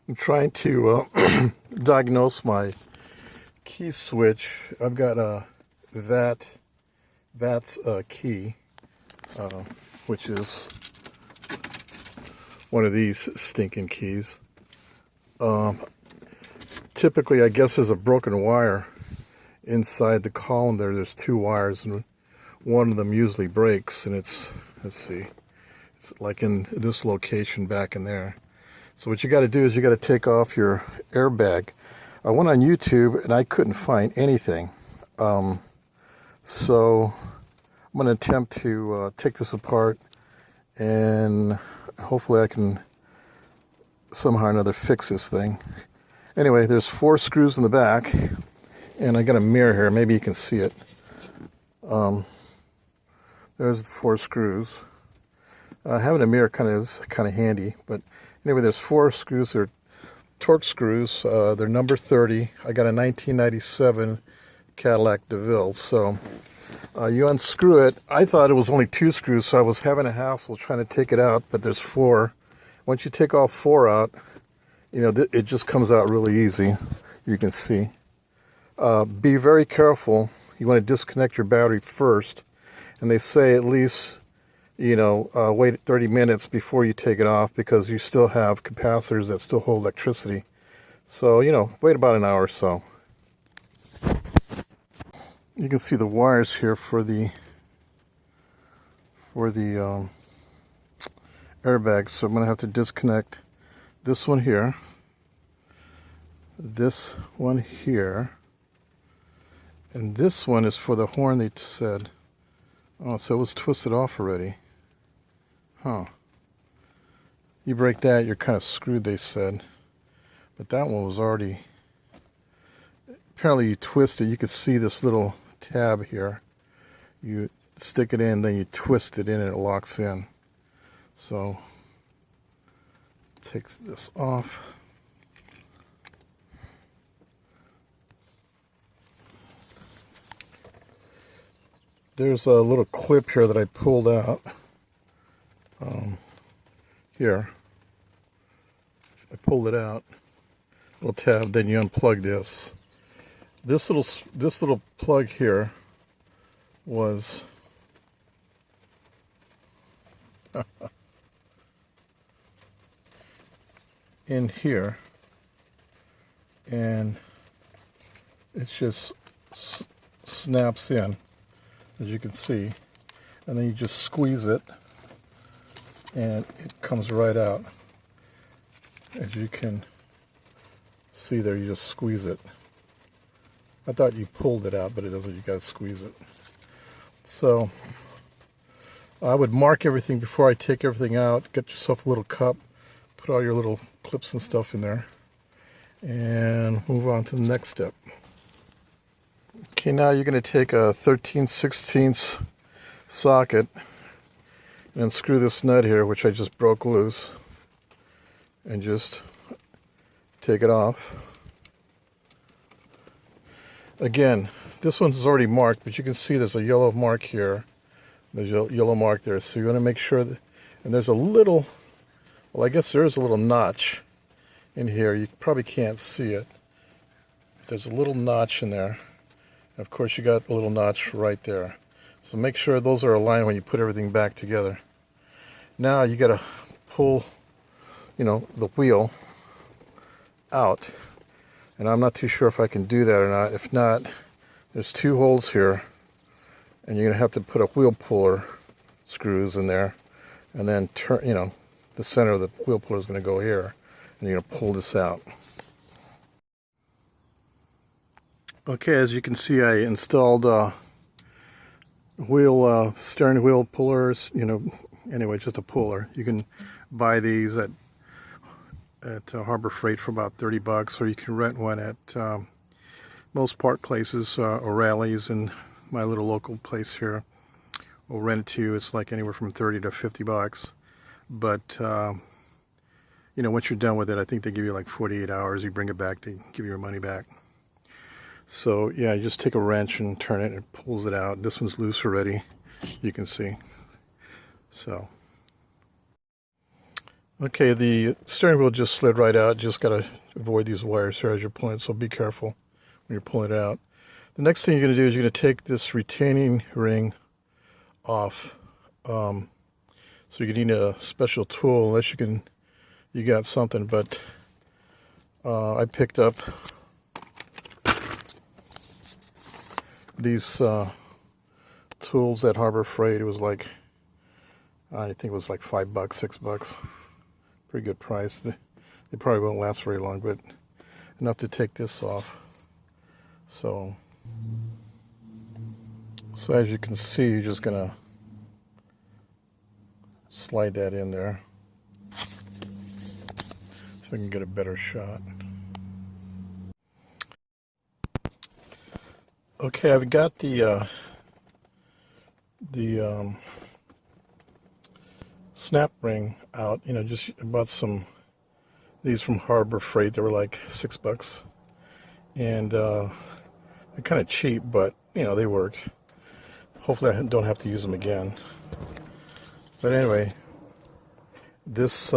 I'm trying to diagnose my key switch. I've got a Vats Key, which is one of these stinking keys. Typically, I guess there's a broken wire inside the column there. There's two wires, and one of them usually breaks, and it's, let's see, it's like in this location back in there. So what you got to do is you got to take off your airbag. I went on YouTube and I couldn't find anything. So I'm going to attempt to take this apart, and hopefully I can somehow or another fix this thing. Anyway, there's 4 screws in the back, and I got a mirror here. Maybe you can see it. There's the 4 screws. Having a mirror is kind of handy, but anyway, there's 4 screws. They're torque screws. They're number 30. I got a 1997 Cadillac Deville. So you unscrew it. I thought it was only 2 screws, so I was having a hassle trying to take it out, but there's 4. Once you take all 4 out, you know, it just comes out really easy. You can see. Be very careful. You want to disconnect your battery first, and they say at least, you know, wait 30 minutes before you take it off, because you still have capacitors that still hold electricity. So, you know, wait about an hour or so. You can see the wires here for the airbag. So I'm going to have to disconnect this one here, this one here, and this one is for the horn, they said. Oh, so it was twisted off already. Huh. You break that, you're kind of screwed, they said. But that one was already... Apparently you twist it. You could see this little tab here. You stick it in, then you twist it in and it locks in. So, take this off. There's a little clip here that I pulled out. Here. I pulled it out. Little tab, then you unplug this. This little plug here was in here, and it just snaps in, as you can see, and then you just squeeze it and it comes right out. As you can see there, you just squeeze it. I thought you pulled it out, but it doesn't. You got to squeeze it. So I would mark everything before I take everything out. Get yourself a little cup, put all your little clips and stuff in there, and move on to the next step. Okay, now you're going to take a 13/16 socket and unscrew this nut here, which I just broke loose, and just take it off. Again, this one's already marked, but you can see there's a yellow mark here. There's a yellow mark there, so you want to make sure that, and there's a little, well, I guess there is a little notch in here. You probably can't see it. There's a little notch in there. And of course, you got a little notch right there. So make sure those are aligned when you put everything back together. Now you got to pull, you know, the wheel out. And I'm not too sure if I can do that or not. If not, there's 2 holes here, and you're going to have to put a wheel puller screws in there, and then turn, you know, the center of the wheel puller is going to go here, and you're going to pull this out. Okay, as you can see, I installed steering wheel pullers, you know, anyway, just a puller. You can buy these at Harbor Freight for about $30, or you can rent one at most park places, O'Reilly's, and my little local place here will rent it to you. It's like anywhere from $30 to $50. But you know, once you're done with it, I think they give you like 48 hours. You bring it back to give you your money back. So yeah, you just take a wrench and turn it, and it pulls it out. This one's loose already, you can see. So Okay, the steering wheel just slid right out. Just got to avoid these wires here as you're pulling it, so be careful when you're pulling it out. The next thing you're going to do is you're going to take this retaining ring off. So you need a special tool unless you got something, but I picked up these tools at Harbor Freight. It was like, I think it was like $5, $6. Pretty good price. They probably won't last very long, but enough to take this off. So as you can see, you're just gonna slide that in there so I can get a better shot. Okay, I've got the snap ring out. You know, just bought these from Harbor Freight. They were like $6, and they're kind of cheap, but you know, they worked. Hopefully I don't have to use them again. But anyway, this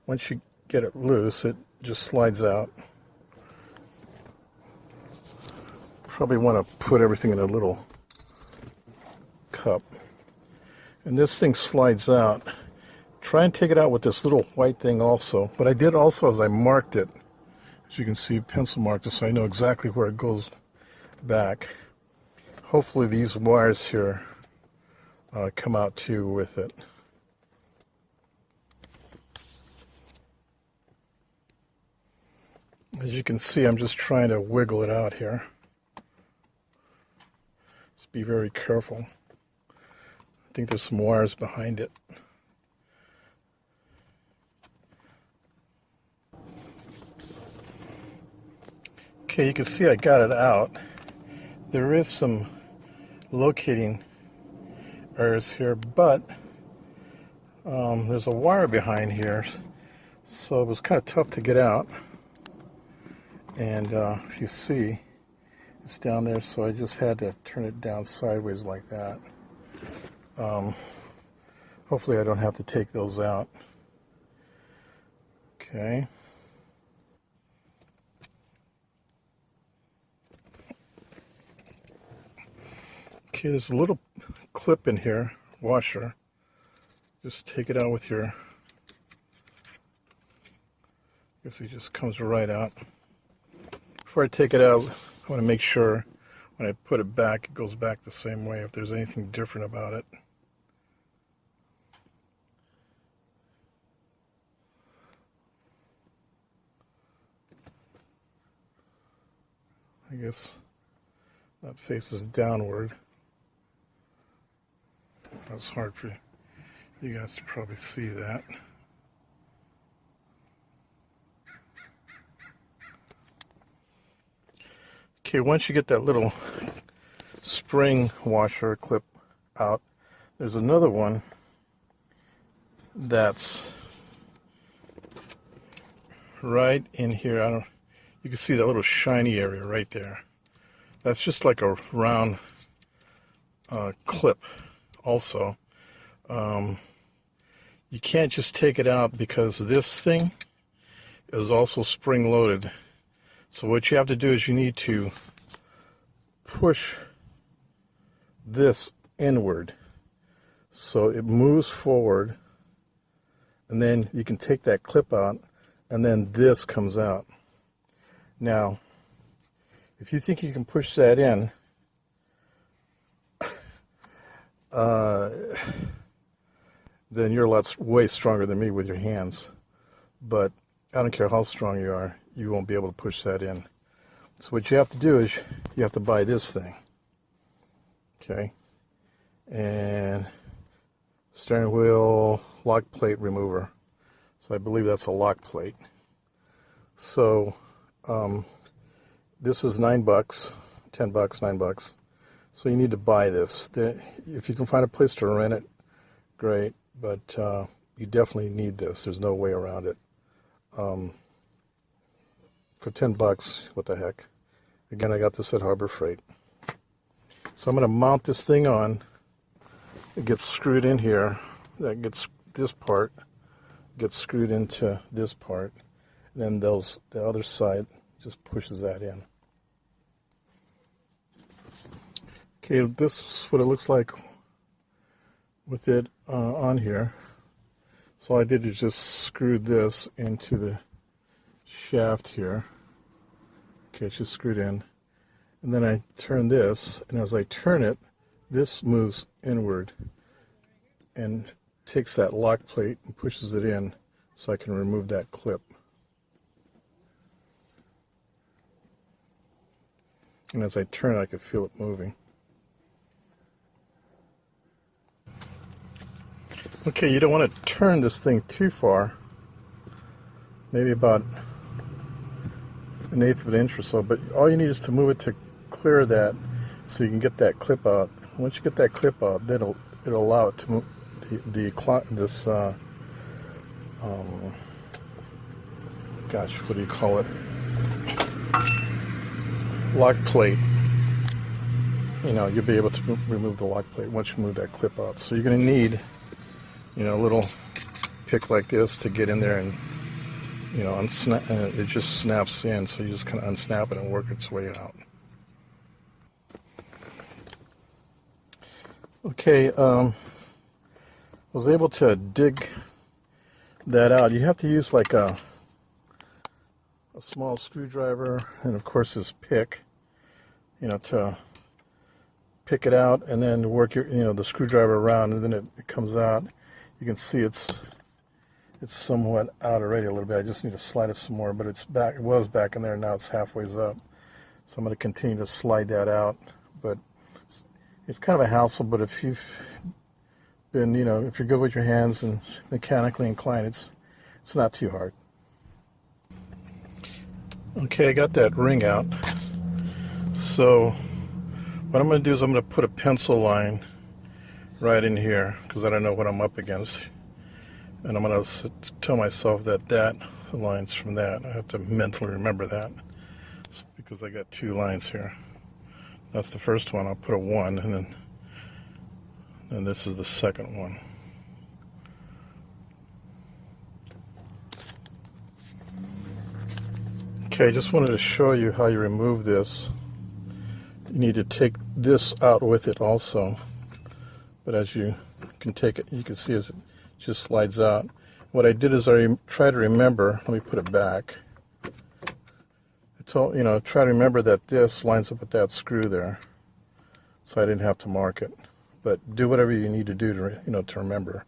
once you get it loose, it just slides out. Probably want to put everything in a little cup. And this thing slides out. Try and take it out with this little white thing also. What I did also is I marked it. As you can see, pencil marked it so I know exactly where it goes back. Hopefully these wires here come out too with it. As you can see, I'm just trying to wiggle it out here. Just be very careful. I think there's some wires behind it. Okay, you can see I got it out. There is some locating errors here, but there's a wire behind here, so it was kind of tough to get out. And if you see, it's down there, so I just had to turn it down sideways like that. Hopefully I don't have to take those out. Okay. Okay, there's a little clip in here, washer. Just take it out with your, I guess it just comes right out. Before I take it out, I want to make sure when I put it back, it goes back the same way, if there's anything different about it. I guess that faces downward. That's hard for you guys to probably see that. Okay, once you get that little spring washer clip out, there's another one that's right in here. You can see that little shiny area right there. That's just like a round clip also. You can't just take it out because this thing is also spring loaded. So what you have to do is you need to push this inward so it moves forward, and then you can take that clip out, and then this comes out. Now, if you think you can push that in, then you're way stronger than me with your hands. But I don't care how strong you are, you won't be able to push that in. So what you have to do is you have to buy this thing. Okay. And steering wheel lock plate remover. So I believe that's a lock plate. So this is $9, $10, $9. So you need to buy this. If you can find a place to rent it, great. But you definitely need this. There's no way around it. For $10, what the heck. Again, I got this at Harbor Freight. So I'm going to mount this thing on. It gets screwed in here. That gets this part gets screwed into this part, and then the other side just pushes that in. Okay, this is what it looks like with it on here. So all I did is just screw this into the shaft here. Okay, it's just screwed in. And then I turn this, and as I turn it, this moves inward and takes that lock plate and pushes it in so I can remove that clip. And as I turn it, I can feel it moving. Okay, you don't want to turn this thing too far, maybe about 1/8 of an inch or so, but all you need is to move it to clear that so you can get that clip out. Once you get that clip out, then it'll allow it to move this gosh, what do you call it? Lock plate. You know, you'll be able to remove the lock plate once you move that clip out. So you're going to need, you know, a little pick like this to get in there and, you know, unsnap, and it just snaps in. So you just kind of unsnap it and work its way out. Okay, was able to dig that out. You have to use like a small screwdriver and of course this pick, you know, to pick it out and then work your, you know, the screwdriver around, and then it comes out. You can see it's somewhat out already a little bit. I just need to slide it some more, but it's back. It was back in there, now it's halfway up. So I'm going to continue to slide that out, but it's kind of a hassle. But if you've been, you know, if you're good with your hands and mechanically inclined, it's not too hard. Okay, I got that ring out. So what I'm going to do is I'm going to put a pencil line right in here because I don't know what I'm up against, and I'm going to tell myself that that line's from that. I have to mentally remember that because I got two lines here. That's the first one. I'll put a 1, and then this is the second one. Okay, I just wanted to show you how you remove this. You need to take this out with it also. But as you can take it, you can see as it just slides out. What I did is I try to remember, let me put it back. You know, try to remember that this lines up with that screw there, so I didn't have to mark it. But do whatever you need to do to, you know, to remember.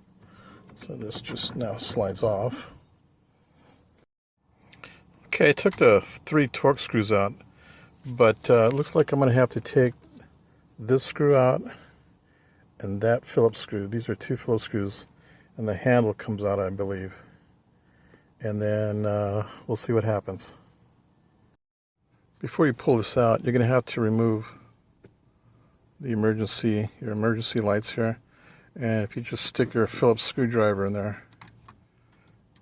So this just now slides off. Okay, I took the 3 Torx screws out, but it looks like I'm going to have to take this screw out and that Phillips screw. These are 2 Phillips screws, and the handle comes out, I believe. And then we'll see what happens. Before you pull this out, you're going to have to remove the your emergency lights here. And if you just stick your Phillips screwdriver in there,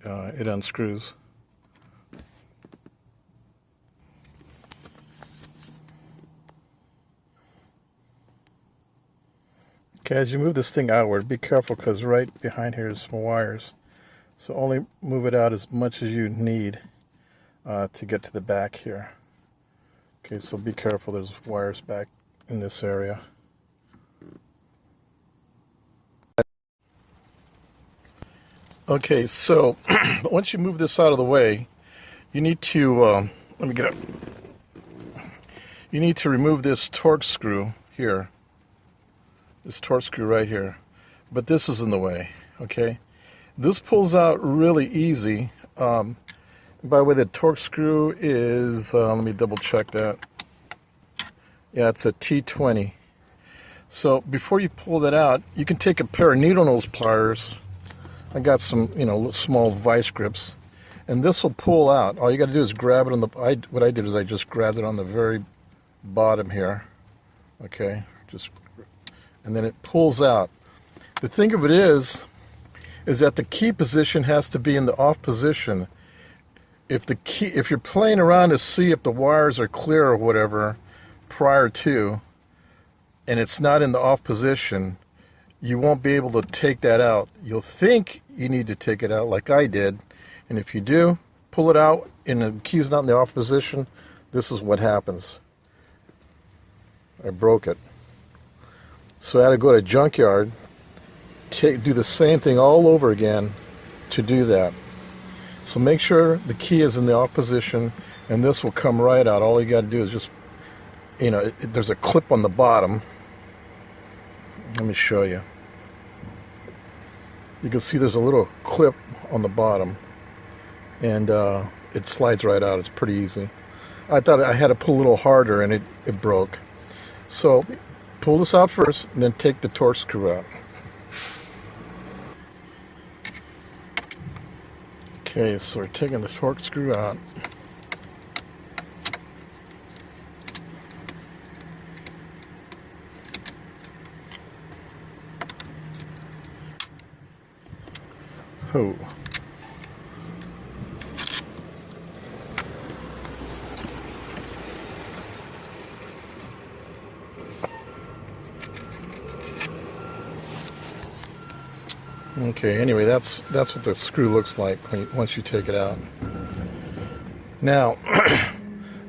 it unscrews. Okay, as you move this thing outward, be careful because right behind here is some wires. So only move it out as much as you need to get to the back here. Okay, so be careful, there's wires back in this area. Okay, so once you move this out of the way, you need to, let me get up. You need to remove this Torx screw here. This Torx screw right here. But this is in the way, okay? This pulls out really easy. By the way, the Torx screw is, let me double check that. Yeah, it's a T20. So before you pull that out, you can take a pair of needle nose pliers. I got some, you know, small vice grips, and this will pull out. All you got to do is grab it on the. What I did is I just grabbed it on the very bottom here. Okay, and then it pulls out. The thing of it is that the key position has to be in the off position. If you're playing around to see if the wires are clear or whatever prior to, and it's not in the off position, you won't be able to take that out. You'll think you need to take it out like I did, and if you do, pull it out and the key's not in the off position, this is what happens. I broke it. So I had to go to a junkyard, do the same thing all over again to do that. So make sure the key is in the off position, and this will come right out. All you got to do is just, you know, there's a clip on the bottom. Let me show you. You can see there's a little clip on the bottom, and it slides right out. It's pretty easy. I thought I had to pull a little harder, and it broke. So pull this out first, and then take the torque screw out. Okay, so we're taking the torque screw out. Oh. Okay, anyway, that's what the screw looks like once you take it out. Now,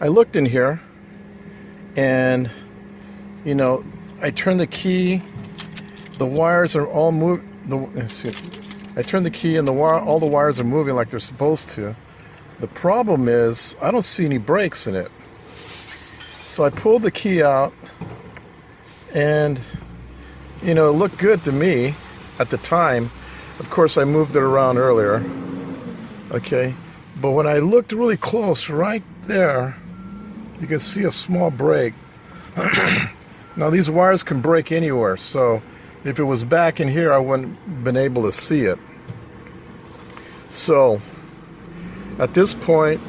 I looked in here, and, you know, I turned the key, the wires are all moved, I turned the key and all the wires are moving like they're supposed to. The problem is, I don't see any brakes in it. So I pulled the key out, and, you know, it looked good to me at the time. Of course, I moved it around earlier. Okay, but when I looked really close, right there, you can see a small break. Now, these wires can break anywhere, so if it was back in here, I wouldn't have been able to see it. So, at this point,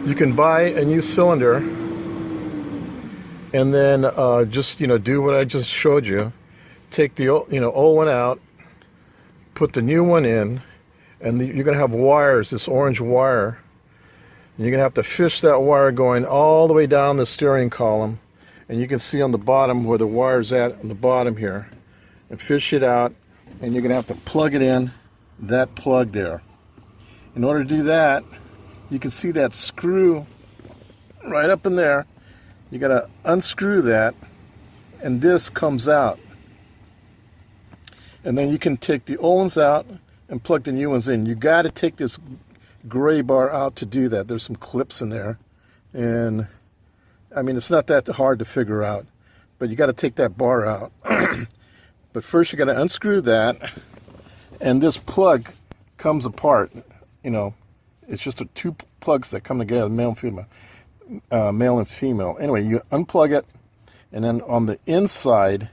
you can buy a new cylinder, and then just, you know, do what I just showed you. Take the old, old one out, put the new one in, and you're going to have wires, this orange wire. And you're going to have to fish that wire going all the way down the steering column. And you can see on the bottom where the wire's at on the bottom here. And fish it out, and you're going to have to plug it in, that plug there. In order to do that, you can see that screw right up in there. You got to unscrew that, and this comes out. And then you can take the old ones out and plug the new ones in. You got to take this gray bar out to do that. There's some clips in there, and I mean, it's not that hard to figure out, but you got to take that bar out. But first you got to unscrew that, and this plug comes apart. You know, it's just two plugs that come together, male and female. Male and female. Anyway, you unplug it, and then on the inside,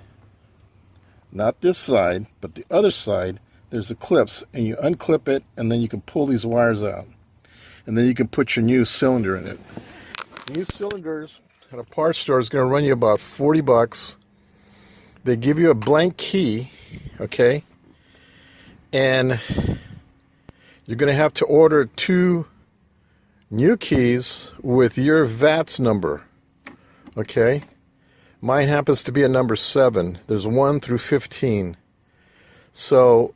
not this side, but the other side, there's the clips, and you unclip it, and then you can pull these wires out. And then you can put your new cylinder in it. New cylinders at a parts store is going to run you about 40 bucks. They give you a blank key, okay? And you're going to have to order 2 new keys with your VATS number, okay? Mine happens to be a number 7. There's 1 through 15. So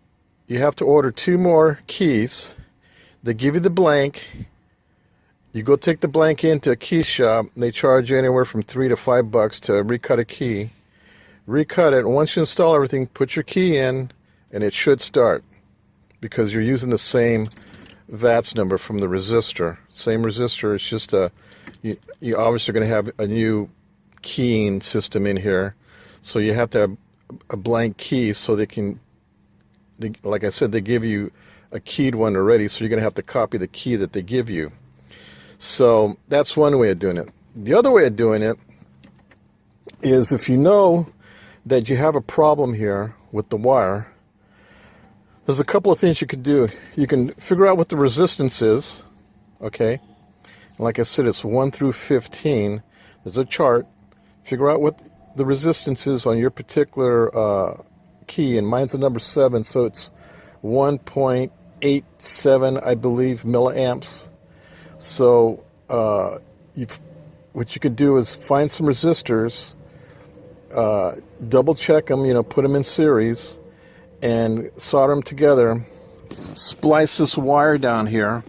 you have to order 2 more keys. They give you the blank. You go take the blank into a key shop. And they charge you anywhere from $3 to $5 to recut a key. Recut it. Once you install everything, put your key in, and it should start, because you're using the same VATS number from the resistor. Same resistor. It's just you obviously are going to have a new keying system in here, so you have to have a blank key so like I said, they give you a keyed one already, so you're going to have to copy the key that they give you. So that's one way of doing it. The other way of doing it is, if you know that you have a problem here with the wire, there's a couple of things you can do. You can figure out what the resistance is, okay? And like I said, it's 1 through 15. There's a chart. Figure out what the resistance is on your particular key, and mine's the number 7, so it's 1.87, I believe, milliamps. So what you can do is find some resistors, double check them, put them in series and solder them together. Splice this wire down here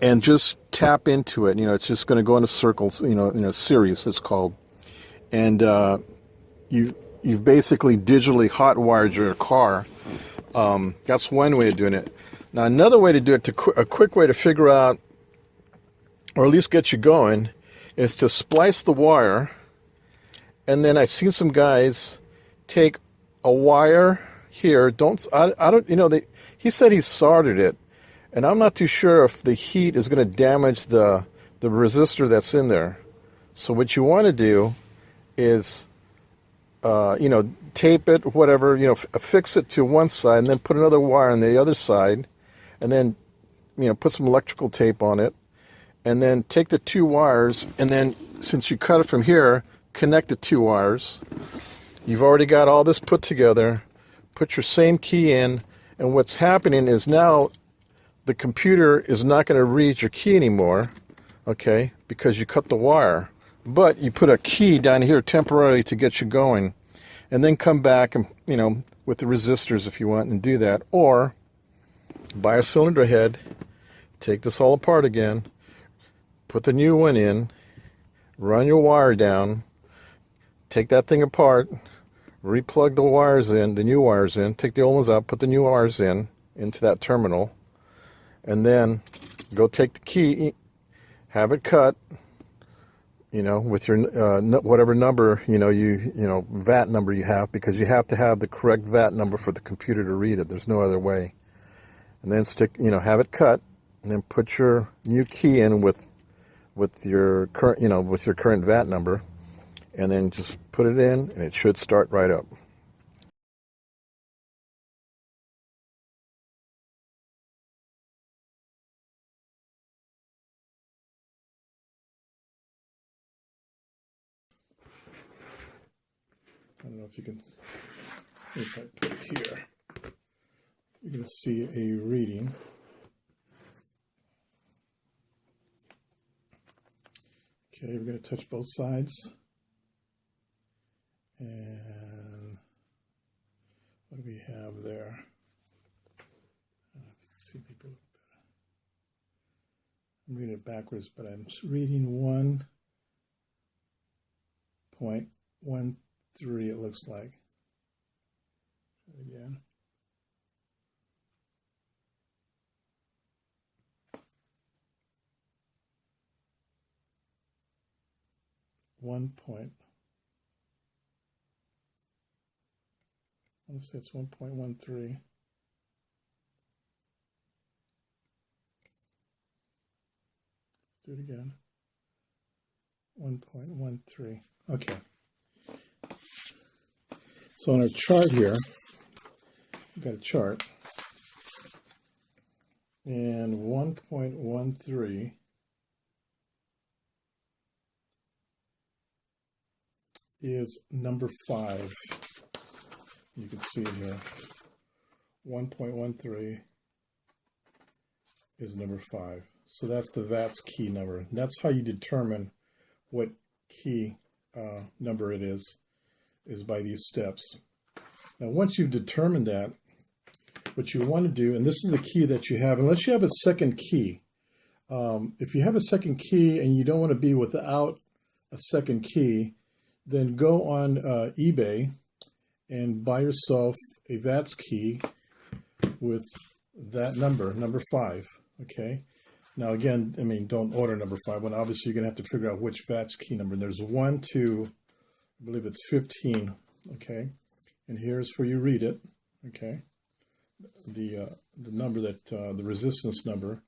and just tap into it. It's just going to go into circles, in a series it's called. And you've basically digitally hot wired your car. That's one way of doing it. Now another way to do it, a quick way to figure out, or at least get you going, is to splice the wire. And then I've seen some guys take a wire here. He said he soldered it, and I'm not too sure if the heat is going to damage the resistor that's in there. So what you want to do is, tape it, whatever, fix it to one side, and then put another wire on the other side, and then, put some electrical tape on it, and then take the two wires, and then since you cut it from here, connect the two wires. You've already got all this put together. Put your same key in, and what's happening is now the computer is not going to read your key anymore, okay, because you cut the wire. But you put a key down here temporarily to get you going, and then come back and, with the resistors if you want, and do that. Or buy a cylinder head, take this all apart again, put the new one in, run your wire down, take that thing apart, replug the wires in, the new wires in, take the old ones out, put the new wires in, into that terminal, and then go take the key, have it cut, with your whatever number, VAT number you have, because you have to have the correct VAT number for the computer to read it. There's no other way. And then have it cut, and then put your new key in with your current, with your current VAT number, and then just put it in, and it should start right up. I don't know if you can, if I put it here, you can see a reading. Okay, we're going to touch both sides. And what do we have there? I don't know if you can see people. I'm reading it backwards, but I'm reading 1.13, it looks like. Again. I want to say it's 1.13. Let's do it again. 1.13. Okay. So on our chart here, we've got a chart. And 1.13 is number 5. You can see it here. 1.13 is number 5. So that's the Vats key number. That's how you determine what key number it is by these steps. Now once you've determined that, what you want to do, and this is the key that you have, unless you have a second key. If you have a second key and you don't want to be without a second key, then go on eBay and buy yourself a Vats key with that number 5, okay? Now again, I mean, don't order number 5 when obviously you're gonna have to figure out which Vats key number. There's 1 to, I believe it's 15, okay? And here's where you read it, okay? The number that, the resistance number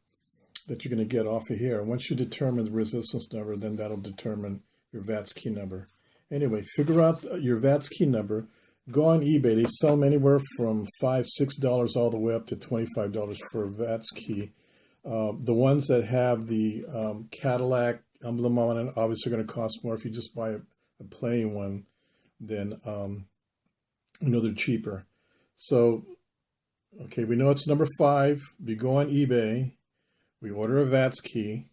that you're gonna get off of here. And once you determine the resistance number, then that'll determine your Vats key number. Anyway, figure out your Vats key number. Go on eBay. They sell them anywhere from $5, $6 all the way up to $25 for a Vats key. The ones that have the Cadillac emblem on it obviously are going to cost more. If you just buy a plain one, then they're cheaper. So, okay, we know it's number 5. We go on eBay. We order a Vats key,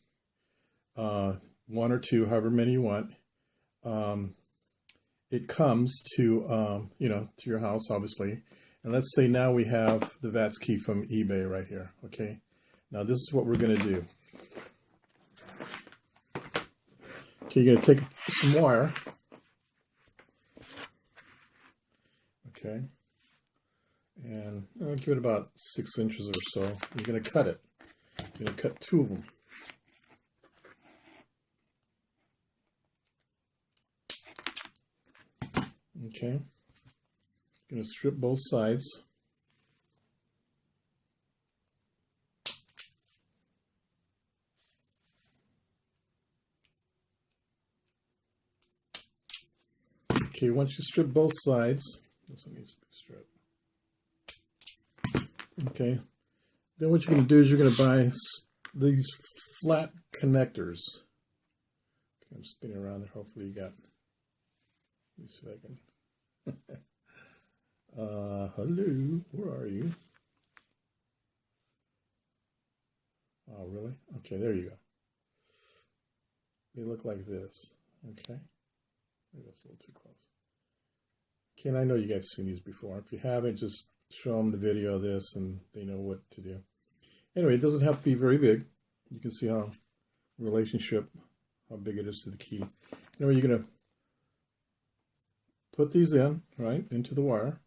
1 or 2, however many you want. it comes to, you know, to your house, obviously. And let's say now we have the Vats key from eBay right here, okay? Now this is what we're going to do. Okay, you're going to take some wire, okay, and give it about 6 inches or so. You're going to cut it. You're going to cut 2 of them. Okay, going to strip both sides. Okay, once you strip both sides, this one needs to be stripped. Okay, then what you're going to do is you're going to buy these flat connectors. Okay, I'm spinning around there. Hopefully you got. Let me see if I can. Hello, where are you? Oh, really? Okay, there you go. They look like this. Okay. Maybe that's a little too close. Okay, and I know you guys have seen these before. If you haven't, just show them the video of this and they know what to do. Anyway, it doesn't have to be very big. You can see how relationship, how big it is to the key. Anyway, you're going to put these in, right, into the wire.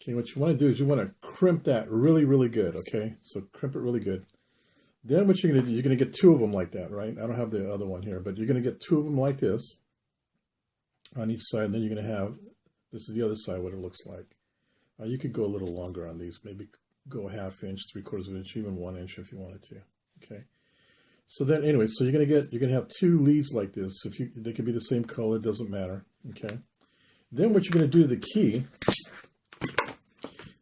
Okay, what you want to do is you want to crimp that really, really good, okay? So crimp it really good. Then what you're going to do, you're going to get 2 of them like that, right? I don't have the other one here, but you're going to get 2 of them like this on each side. And then you're going to have, this is the other side, what it looks like. You could go a little longer on these, maybe go a 1/2 inch, 3/4 inch, even 1 inch if you wanted to, okay? So then, anyway, so you're gonna have 2 leads like this. They could be the same color, doesn't matter. Okay. Then what you're gonna do to the key.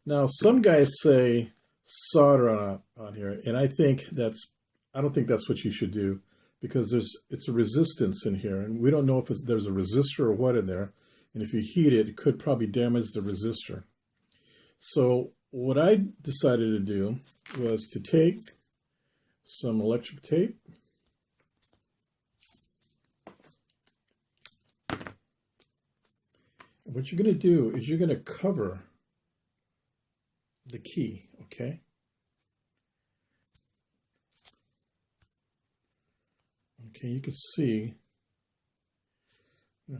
Now, some guys say solder on here, and I don't think that's what you should do, because it's a resistance in here, and we don't know if there's a resistor or what in there, and if you heat it, it could probably damage the resistor. So what I decided to do was to take some electric tape, and what you're going to do is you're going to cover the key, okay? Okay, you can see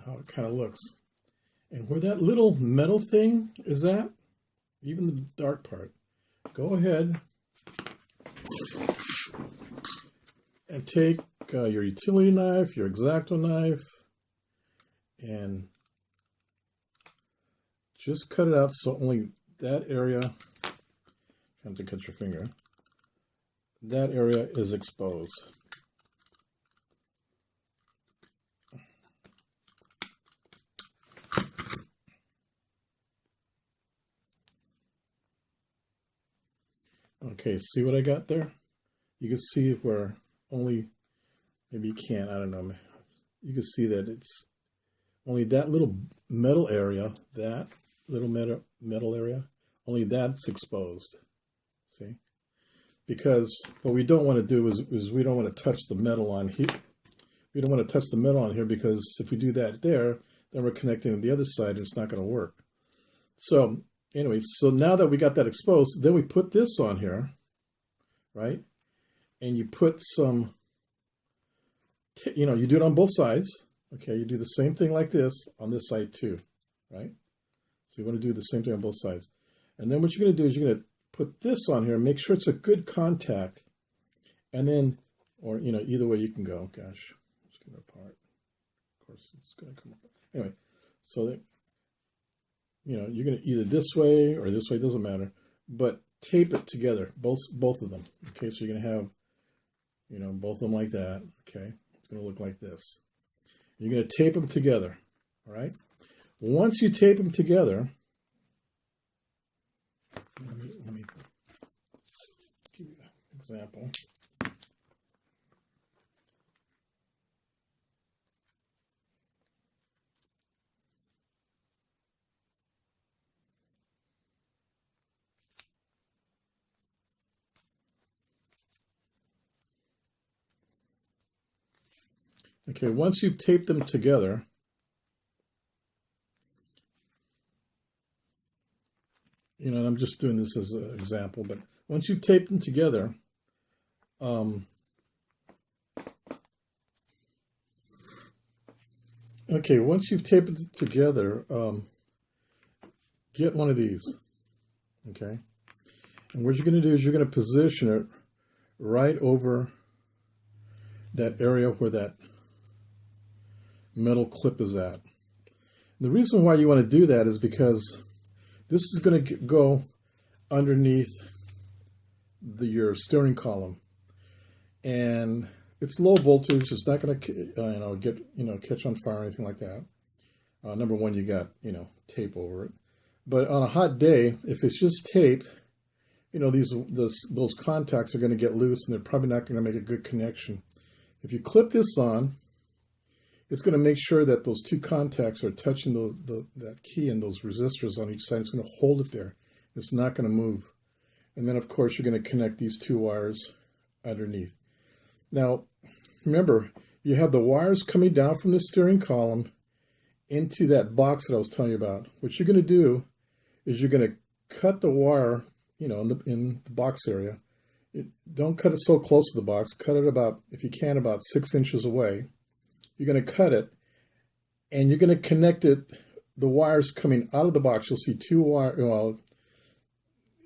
how it kind of looks. And where that little metal thing is at, even the dark part, go ahead and take your utility knife, your X-Acto knife, and just cut it out so only that area, trying to cut your finger, that area is exposed. Okay, see what I got there? You can see where only, maybe you can't, I don't know. You can see that it's only that little metal area, that little metal area, only that's exposed. See? Because what we don't want to do is we don't want to touch the metal on here. We don't want to touch the metal on here, because if we do that there, then we're connecting to the other side and it's not going to work. So anyway, so now that we got that exposed, then we put this on here, right? And you put some, you do it on both sides. Okay, you do the same thing like this on this side too, right? So you want to do the same thing on both sides. And then what you're going to do is you're going to put this on here, make sure it's a good contact. And then, or, either way you can go. Gosh, let's get it apart. Of course, it's going to come apart. Anyway, so that, you're going to either this way or this way, doesn't matter, but tape it together, both of them. Okay, so you're going to have, both of them like that. Okay, it's going to look like this. You're going to tape them together, all right? Once you tape them together, let me give you an example. Okay, once you've taped them together, you know, I'm just doing this as an example, but once you've taped them together, okay, once you've taped it together, get one of these, okay? And what you're going to do is you're going to position it right over that area where that metal clip is at. The reason why you want to do that is because this is going to go underneath your steering column, and it's low voltage. It's not going to catch on fire or anything like that. Number one, you got tape over it. But on a hot day, if it's just taped, those contacts are going to get loose, and they're probably not going to make a good connection. If you clip this on, it's going to make sure that those two contacts are touching that key and those resistors on each side. It's going to hold it there. It's not going to move. And then, of course, you're going to connect these two wires underneath. Now, remember, you have the wires coming down from the steering column into that box that I was telling you about. What you're going to do is you're going to cut the wire, in the box area. Don't cut it so close to the box. Cut it about, if you can, about 6 inches away. You're going to cut it, and you're going to connect it, the wires coming out of the box. You'll see two wires. Well,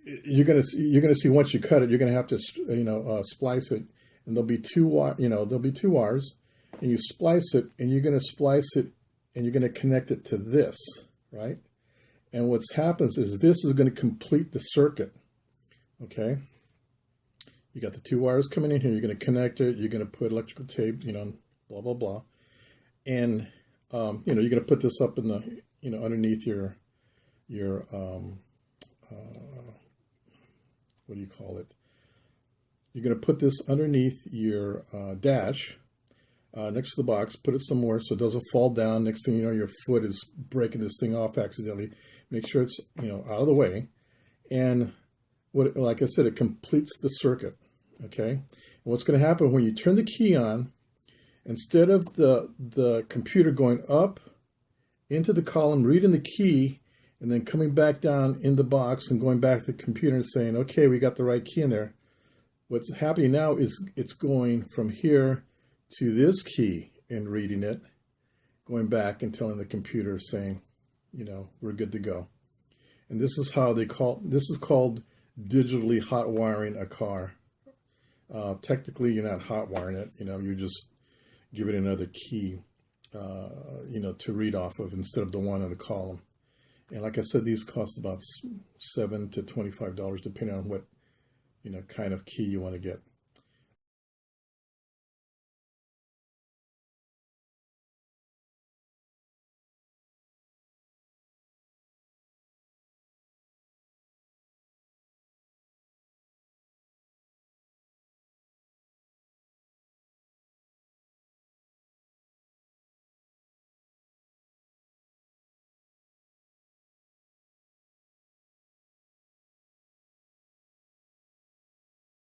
you're going to see once you cut it, you're going to have to, splice it, and there'll be two wires, and you splice it, and you're going to splice it, and you're going to connect it to this, right? And what happens is this is going to complete the circuit, okay? You got the two wires coming in here. You're going to connect it. You're going to put electrical tape, blah, blah, blah. And, you're going to put this up in the, underneath your what do you call it? You're going to put this underneath your dash next to the box. Put it somewhere so it doesn't fall down. Next thing you know, your foot is breaking this thing off accidentally. Make sure it's, out of the way. And like I said, it completes the circuit, okay? And what's going to happen when you turn the key on, instead of the computer going up into the column, reading the key, and then coming back down in the box and going back to the computer and saying, okay, we got the right key in there. What's happening now is it's going from here to this key and reading it, going back and telling the computer, saying, we're good to go. And this is this is called digitally hot wiring a car. Technically, you're not hot wiring it, you're just give it another key, to read off of instead of the one in the column. And like I said, these cost about $7 to $25, depending on what, kind of key you want to get.